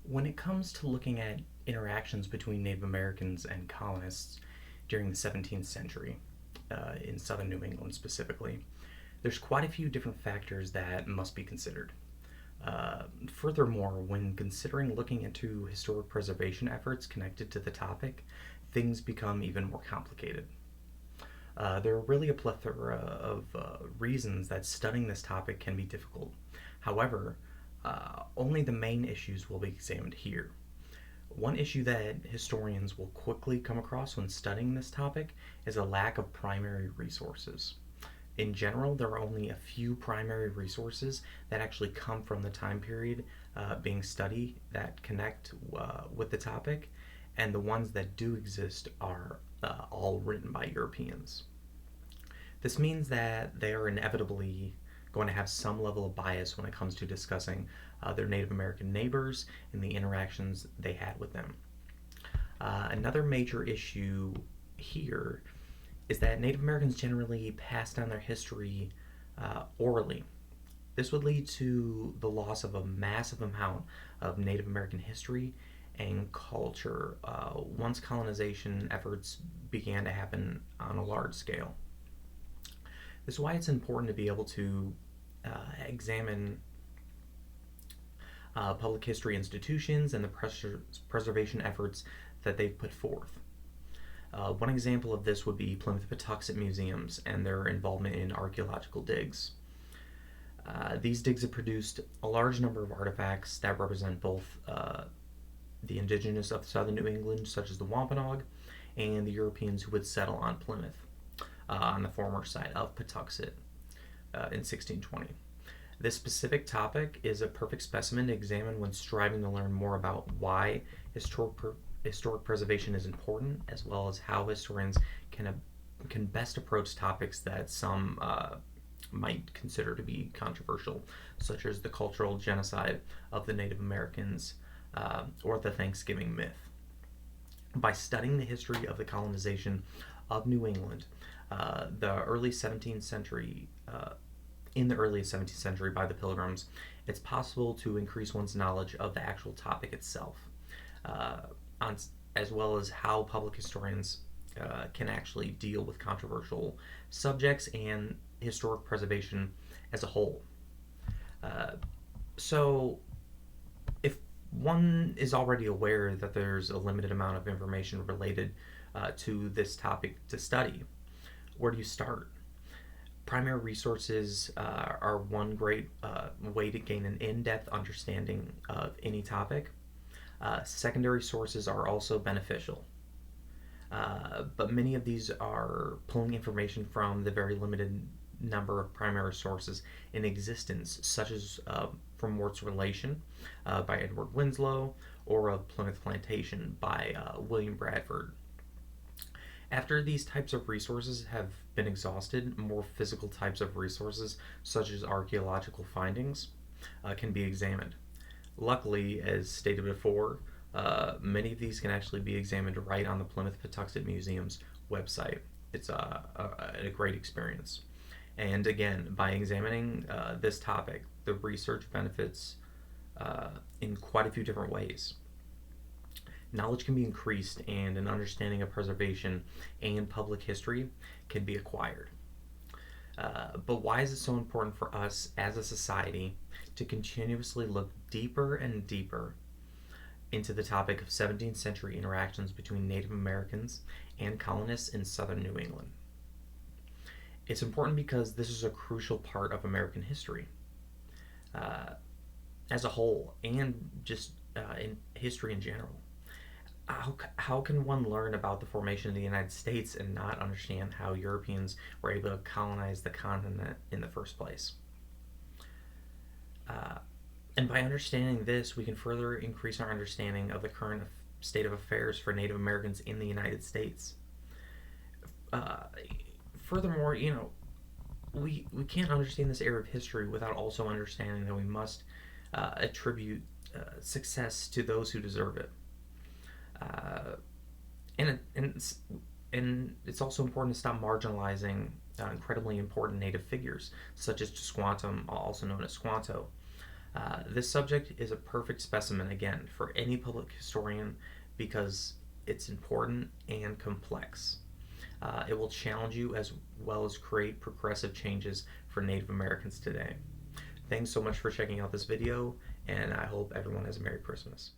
When it comes to looking at interactions between Native Americans and colonists during the 17th century, in southern New England specifically, there's quite a few different factors that must be considered. Furthermore, when considering looking into historic preservation efforts connected to the topic, things become even more complicated. There are really a plethora of reasons that studying this topic can be difficult. However, only the main issues will be examined here. One issue that historians will quickly come across when studying this topic is a lack of primary resources. In general, there are only a few primary resources that actually come from the time period being studied that connect with the topic, and the ones that do exist are all written by Europeans. This means that they are inevitably going to have some level of bias when it comes to discussing their Native American neighbors and the interactions they had with them. Another major issue here is that Native Americans generally passed down their history orally. This would lead to the loss of a massive amount of Native American history and culture once colonization efforts began to happen on a large scale. This is why it's important to be able to examine public history institutions and the preservation efforts that they've put forth. One example of this would be Plymouth Patuxet museums and their involvement in archaeological digs. These digs have produced a large number of artifacts that represent both the indigenous of southern New England, such as the Wampanoag, and the Europeans who would settle on Plymouth on the former site of Patuxet in 1620. This specific topic is a perfect specimen to examine when striving to learn more about why historic preservation is important, as well as how historians can best approach topics that some might consider to be controversial, such as the cultural genocide of the Native Americans or the Thanksgiving myth. By studying the history of the colonization of New England, the early 17th century, in the early 17th century by the Pilgrims, it's possible to increase one's knowledge of the actual topic itself, on, as well as how public historians can actually deal with controversial subjects and historic preservation as a whole. So, if one is already aware that there's a limited amount of information related to this topic to study, where do you start? Primary resources are one great way to gain an in-depth understanding of any topic. Secondary sources are also beneficial, but many of these are pulling information from the very limited number of primary sources in existence, such as from Wort's Relation by Edward Winslow, or of Plymouth Plantation by William Bradford. After these types of resources have been exhausted, more physical types of resources, such as archaeological findings, can be examined. Luckily, as stated before, many of these can actually be examined right on the Plymouth Patuxet Museum's website. It's a great experience. And again, by examining this topic, the research benefits in quite a few different ways. Knowledge can be increased, and an understanding of preservation and public history can be acquired. But why is it so important for us as a society to continuously look deeper and deeper into the topic of 17th century interactions between Native Americans and colonists in southern New England? It's important because this is a crucial part of American history as a whole, and just in history in general. How can one learn about the formation of the United States and not understand how Europeans were able to colonize the continent in the first place? And by understanding this, we can further increase our understanding of the current state of affairs for Native Americans in the United States. Furthermore, we can't understand this era of history without also understanding that we must attribute success to those who deserve it. And it's also important to stop marginalizing incredibly important Native figures, such as Tisquantum, also known as Squanto, This subject is a perfect specimen, again, for any public historian because it's important and complex. It will challenge you as well as create progressive changes for Native Americans today. Thanks so much for checking out this video, and I hope everyone has a Merry Christmas.